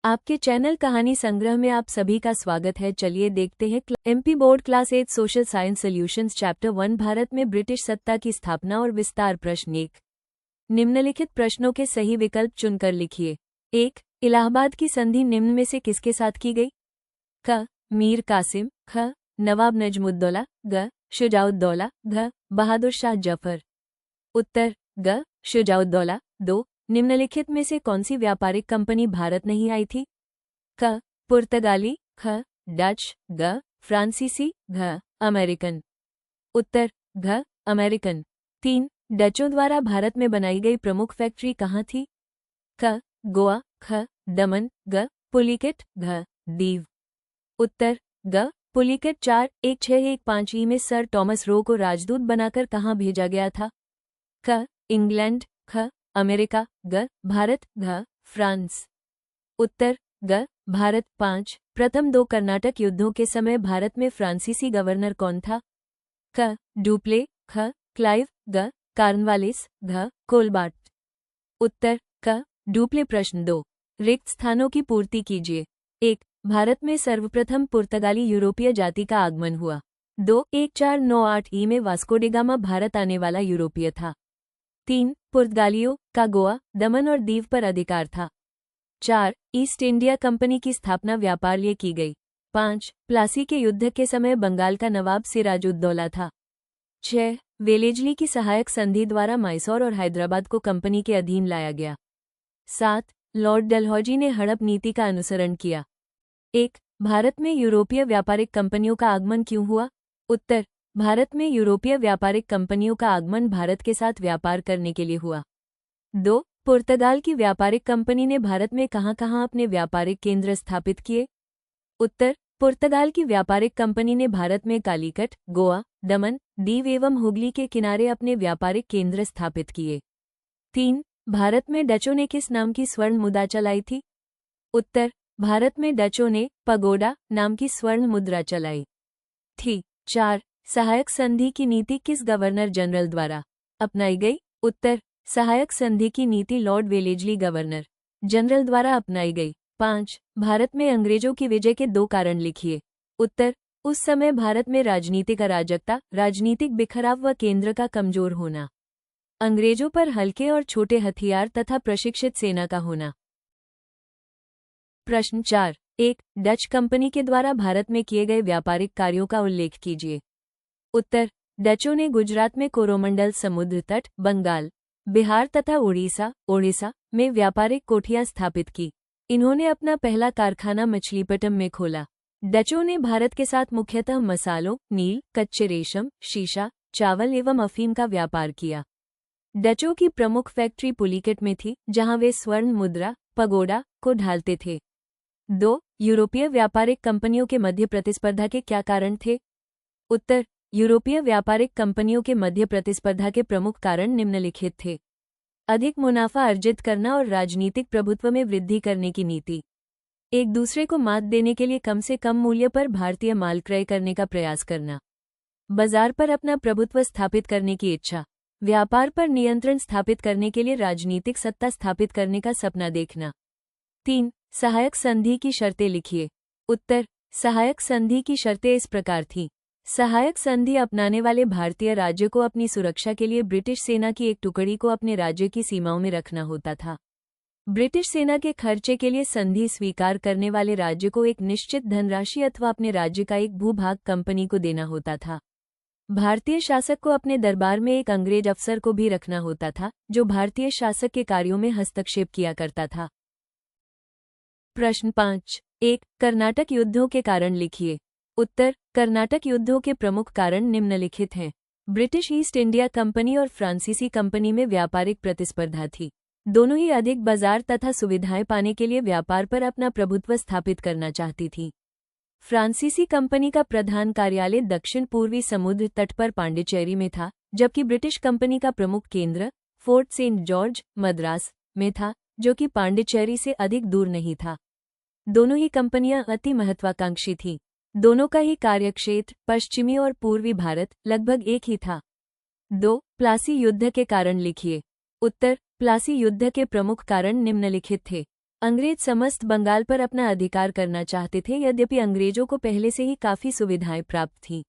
आपके चैनल कहानी संग्रह में आप सभी का स्वागत है। चलिए देखते हैं MP board class 8 social science solutions chapter 1 Bharat में ब्रिटिश सत्ता की स्थापना और विस्तार। प्रश्न 1। निम्नलिखित प्रश्नों के सही विकल्प चुनकर लिखिए। 1। इलाहाबाद की संधि निम्न में से किसके साथ की गई? क. मीर कासिम, ख. नवाब नजमुद्दौला, ग. शुजाउद्दौला, घ. बहादुर शाह जफर। उत्तर ग. शुजाउद्दौला। 2। निम्नलिखित में से कौन सी व्यापारिक कंपनी भारत नहीं आई थी? क. पुर्तगाली, ख. डच, ग. फ्रांसीसी, घ. अमेरिकन। उत्तर घ. अमेरिकन। 3। डचों द्वारा भारत में बनाई गई प्रमुख फैक्ट्री कहाँ थी? क. गोवा, ख. दमन, ग. पुलिकेट, घ. दीव। उत्तर ग. पुलिकेट। 4। 1615 ई में सर टॉमस रो को राजदूत बनाकर कहाँ भेजा गया था? क. इंग्लैंड, ख. अमेरिका, ग. भारत, घ. फ्रांस। उत्तर ग. भारत। 5। प्रथम 2 कर्नाटक युद्धों के समय भारत में फ्रांसीसी गवर्नर कौन था? क. डुप्ले, ख. क्लाइव, ग. कार्नवालिस, घ. कोलबार्ट। उत्तर क. डुप्ले। प्रश्न 2। रिक्त स्थानों की पूर्ति कीजिए। 1। भारत में सर्वप्रथम पुर्तगाली यूरोपीय जाति का आगमन हुआ। 2। 1498 ई में वास्को डी गामा भारत आने वाला यूरोपीय था। 3। पुर्तगालियों का गोवा, दमन और दीव पर अधिकार था। 4। ईस्ट इंडिया कंपनी की स्थापना व्यापार लिए की गई। 5। प्लासी के युद्ध के समय बंगाल का नवाब सिराजुद्दौला था। 6। वेलेजली की सहायक संधि द्वारा मैसूर और हैदराबाद को कंपनी के अधीन लाया गया। 7। लॉर्ड डलहौजी ने हड़प नीति का अनुसरण किया। 1। भारत में यूरोपीय व्यापारिक कंपनियों का आगमन क्यों हुआ? उत्तर भारत में यूरोपीय व्यापारिक कंपनियों का आगमन भारत के साथ व्यापार करने के लिए हुआ। 2। पुर्तगाल की व्यापारिक कंपनी ने भारत में कहां-कहां अपने व्यापारिक केंद्र स्थापित किए? उत्तर पुर्तगाल की व्यापारिक कंपनी ने भारत में कालीकट, गोवा, दमन, दीव एवं हुगली के किनारे अपने व्यापारिक केंद्र स्थापित किए। 3। भारत में डचों ने किस नाम की स्वर्ण मुद्रा चलाई थी? उत्तर भारत में डचों ने पगोडा नाम की स्वर्ण मुद्रा चलाई थी। 4। सहायक संधि की नीति किस गवर्नर जनरल द्वारा अपनाई गई? उत्तर सहायक संधि की नीति लॉर्ड वेलेजली गवर्नर जनरल द्वारा अपनाई गई। 5। भारत में अंग्रेजों की विजय के 2 कारण लिखिए। उत्तर उस समय भारत में राजनीतिक अराजकता, राजनीतिक बिखराव व केंद्र का कमजोर होना। अंग्रेजों पर हल्के और छोटे हथियार तथा प्रशिक्षित सेना का होना। प्रश्न 4। 1। डच कंपनी के द्वारा भारत में किए गए व्यापारिक कार्यों का उल्लेख कीजिए। उत्तर डचों ने गुजरात में कोरोमंडल समुद्र तट, बंगाल, बिहार तथा ओडिशा में व्यापारिक कोठियां स्थापित की। इन्होंने अपना पहला कारखाना मछलीपट्टनम में खोला। डचों ने भारत के साथ मुख्यतः मसालों, नील, कच्चे रेशम, शीशा, चावल एवं अफीम का व्यापार किया। डचों की प्रमुख फैक्ट्री पुलिकेट में थी, जहां वे स्वर्ण मुद्रा, पगोडा, को ढालते थे। 2। यूरोपीय व्यापारिक कंपनियों के मध्य प्रतिस्पर्धा के क्या कारण थे? उत्तर यूरोपीय व्यापारिक कंपनियों के मध्य प्रतिस्पर्धा के प्रमुख कारण निम्नलिखित थे। अधिक मुनाफा अर्जित करना और राजनीतिक प्रभुत्व में वृद्धि करने की नीति। एक दूसरे को मात देने के लिए कम से कम मूल्य पर भारतीय माल क्रय करने का प्रयास करना। बाजार पर अपना प्रभुत्व स्थापित करने की इच्छा। व्यापार पर नियंत्रण स्थापित करने के लिए राजनीतिक सत्ता स्थापित करने का सपना देखना। 3। सहायक संधि की शर्तें लिखिए। उत्तर सहायक संधि की शर्तें इस प्रकार थीं। सहायक संधि अपनाने वाले भारतीय राज्य को अपनी सुरक्षा के लिए ब्रिटिश सेना की एक टुकड़ी को अपने राज्य की सीमाओं में रखना होता था। ब्रिटिश सेना के खर्चे के लिए संधि स्वीकार करने वाले राज्य को एक निश्चित धनराशि अथवा अपने राज्य का एक भूभाग कंपनी को देना होता था। भारतीय शासक को अपने दरबार में एक अंग्रेज अफसर को भी रखना होता था, जो भारतीय शासक के कार्यों में हस्तक्षेप किया करता था। प्रश्न 5। 1। कर्नाटक युद्धों के कारण लिखिए। उत्तर कर्नाटक युद्धों के प्रमुख कारण निम्नलिखित हैं। ब्रिटिश ईस्ट इंडिया कंपनी और फ्रांसीसी कंपनी में व्यापारिक प्रतिस्पर्धा थी। दोनों ही अधिक बाजार तथा सुविधाएं पाने के लिए व्यापार पर अपना प्रभुत्व स्थापित करना चाहती थी। फ्रांसीसी कंपनी का प्रधान कार्यालय दक्षिण पूर्वी समुद्र तट पर पांडिचेरी में था, जबकि ब्रिटिश कंपनी का प्रमुख केंद्र फोर्ट सेंट जॉर्ज, मद्रास में था, जो कि पांडिचेरी से अधिक दूर नहीं था। दोनों ही कंपनियां अति महत्वाकांक्षी थीं। दोनों का ही कार्यक्षेत्र पश्चिमी और पूर्वी भारत लगभग एक ही था। 2। प्लासी युद्ध के कारण लिखिए। उत्तर प्लासी युद्ध के प्रमुख कारण निम्नलिखित थे। अंग्रेज समस्त बंगाल पर अपना अधिकार करना चाहते थे, यद्यपि अंग्रेजों को पहले से ही काफी सुविधाएं प्राप्त थीं।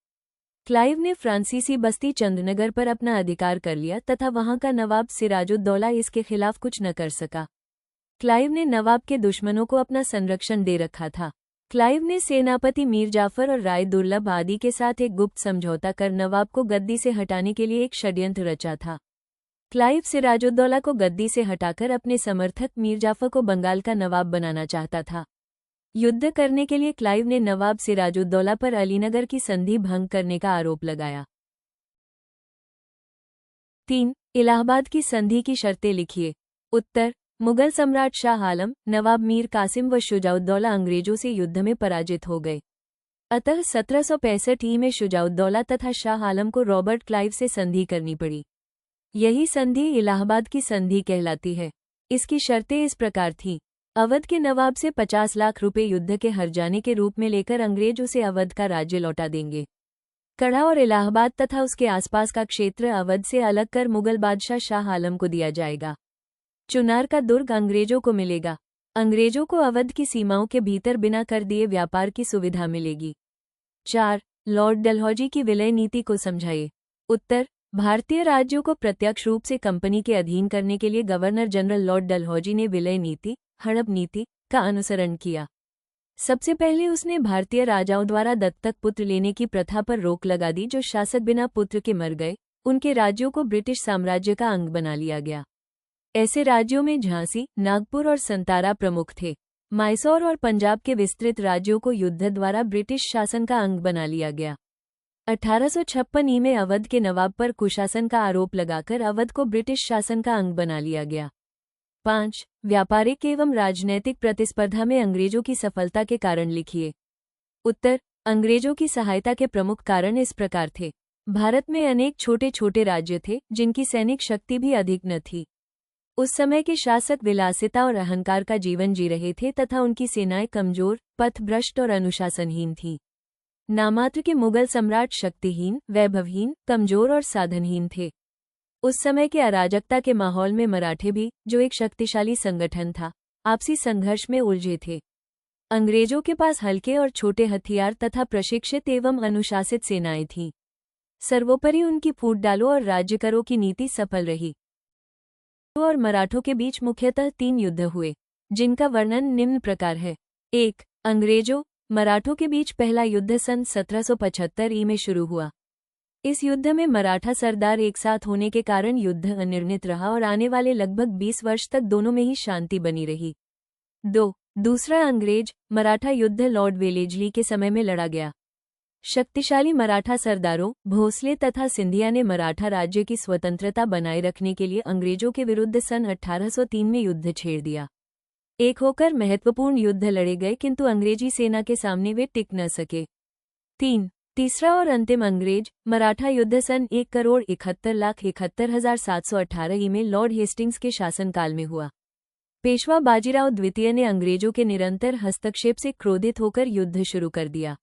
क्लाइव ने फ्रांसीसी बस्ती चंद्रनगर पर अपना अधिकार कर लिया तथा वहां का नवाब सिराजुद्दौला इसके खिलाफ कुछ न कर सका। क्लाइव ने नवाब के दुश्मनों को अपना संरक्षण दे रखा था। क्लाइव ने सेनापति मीर जाफर और राय दुर्लभ आदि के साथ एक गुप्त समझौता कर नवाब को गद्दी से हटाने के लिए एक षड्यंत्र रचा था। क्लाइव सिराजुद्दौला को गद्दी से हटाकर अपने समर्थक मीर जाफर को बंगाल का नवाब बनाना चाहता था। युद्ध करने के लिए क्लाइव ने नवाब सिराजुद्दौला पर अलीनगर की संधि भंग करने का आरोप लगाया। 3. इलाहाबाद की संधि की शर्तें लिखिए। उत्तर: मुगल सम्राट शाह आलम, नवाब मीर कासिम व शुजाउद्दौला अंग्रेजों से युद्ध में पराजित हो गए। अतः 1765 में शुजाउद्दौला तथा शाह आलम को रॉबर्ट क्लाइव से संधि करनी पड़ी। यही संधि इलाहाबाद की संधि कहलाती है। इसकी शर्तें इस प्रकार थीं। अवध के नवाब से 50 लाख रुपए युद्ध के हर्जाने के रूप में लेकर अंग्रेज उसे अवध का राज्य लौटा देंगे। कड़ा और इलाहाबाद तथा उसके आसपास का क्षेत्र अवध से अलग कर मुगल बादशाह शाह आलम को दिया जाएगा। चुनार का दुर्ग अंग्रेजों को मिलेगा। अंग्रेजों को अवध की सीमाओं के भीतर बिना कर दिए व्यापार की सुविधा मिलेगी। 4. लॉर्ड डलहौजी की विलय नीति को समझाइए। उत्तर: भारतीय राज्यों को प्रत्यक्ष रूप से कंपनी के अधीन करने के लिए गवर्नर जनरल लॉर्ड डलहौजी ने विलय नीति, हड़प नीति का अनुसरण किया। सबसे पहले उसने भारतीय राजाओं द्वारा दत्तक पुत्र लेने की प्रथा पर रोक लगा दी। जो शासक बिना पुत्र के मर गए, उनके राज्यों को ब्रिटिश साम्राज्य का अंग बना लिया गया। ऐसे राज्यों में झांसी, नागपुर और संतारा प्रमुख थे। मैसूर और पंजाब के विस्तृत राज्यों को युद्ध द्वारा ब्रिटिश शासन का अंग बना लिया गया। 1856 में अवध के नवाब पर कुशासन का आरोप लगाकर अवध को ब्रिटिश शासन का अंग बना लिया गया। 5. व्यापारिक एवं राजनैतिक प्रतिस्पर्धा में अंग्रेजों की सफलता के कारण लिखिए। उत्तर: अंग्रेजों की सहायता के प्रमुख कारण इस प्रकार थे। भारत में अनेक छोटे छोटे राज्य थे जिनकी सैनिक शक्ति भी अधिक न थी। उस समय के शासक विलासिता और अहंकार का जीवन जी रहे थे तथा उनकी सेनाएं कमजोर, पथभ्रष्ट और अनुशासनहीन थीं। नामात्र के मुगल सम्राट शक्तिहीन, वैभवहीन, कमजोर और साधनहीन थे। उस समय के अराजकता के माहौल में मराठे भी, जो एक शक्तिशाली संगठन था, आपसी संघर्ष में उलझे थे। अंग्रेजों के पास हल्के और छोटे हथियार तथा प्रशिक्षित एवं अनुशासित सेनाएं थीं। सर्वोपरि उनकी फूट डालो और राज्य करो की नीति सफल रही। और मराठों के बीच मुख्यतः 3 युद्ध हुए, जिनका वर्णन निम्न प्रकार है। 1. अंग्रेजों मराठों के बीच पहला युद्ध सन 1775 में शुरू हुआ। इस युद्ध में मराठा सरदार एक साथ होने के कारण युद्ध अनिर्णित रहा और आने वाले लगभग 20 वर्ष तक दोनों में ही शांति बनी रही। 2. दूसरा अंग्रेज मराठा युद्ध लॉर्ड वेलेजली के समय में लड़ा गया। शक्तिशाली मराठा सरदारों भोसले तथा सिंधिया ने मराठा राज्य की स्वतंत्रता बनाए रखने के लिए अंग्रेजों के विरुद्ध सन 1803 में युद्ध छेड़ दिया। एक होकर महत्वपूर्ण युद्ध लड़े गए, किंतु अंग्रेजी सेना के सामने वे टिक न सके। 3. तीसरा और अंतिम अंग्रेज मराठा युद्ध सन 1,71,71,718 में लॉर्ड हेस्टिंग्स के शासनकाल में हुआ। पेशवा बाजीराव द्वितीय ने अंग्रेजों के निरंतर हस्तक्षेप से क्रोधित होकर युद्ध शुरू कर दिया।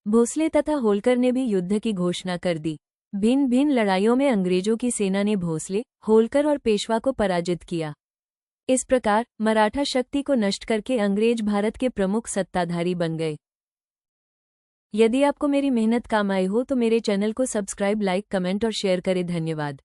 भोसले तथा होलकर ने भी युद्ध की घोषणा कर दी। भिन्न भिन्न लड़ाइयों में अंग्रेजों की सेना ने भोसले, होलकर और पेशवा को पराजित किया। इस प्रकार मराठा शक्ति को नष्ट करके अंग्रेज भारत के प्रमुख सत्ताधारी बन गए। यदि आपको मेरी मेहनत काम आई हो तो मेरे चैनल को सब्सक्राइब, लाइक, कमेंट और शेयर करें। धन्यवाद।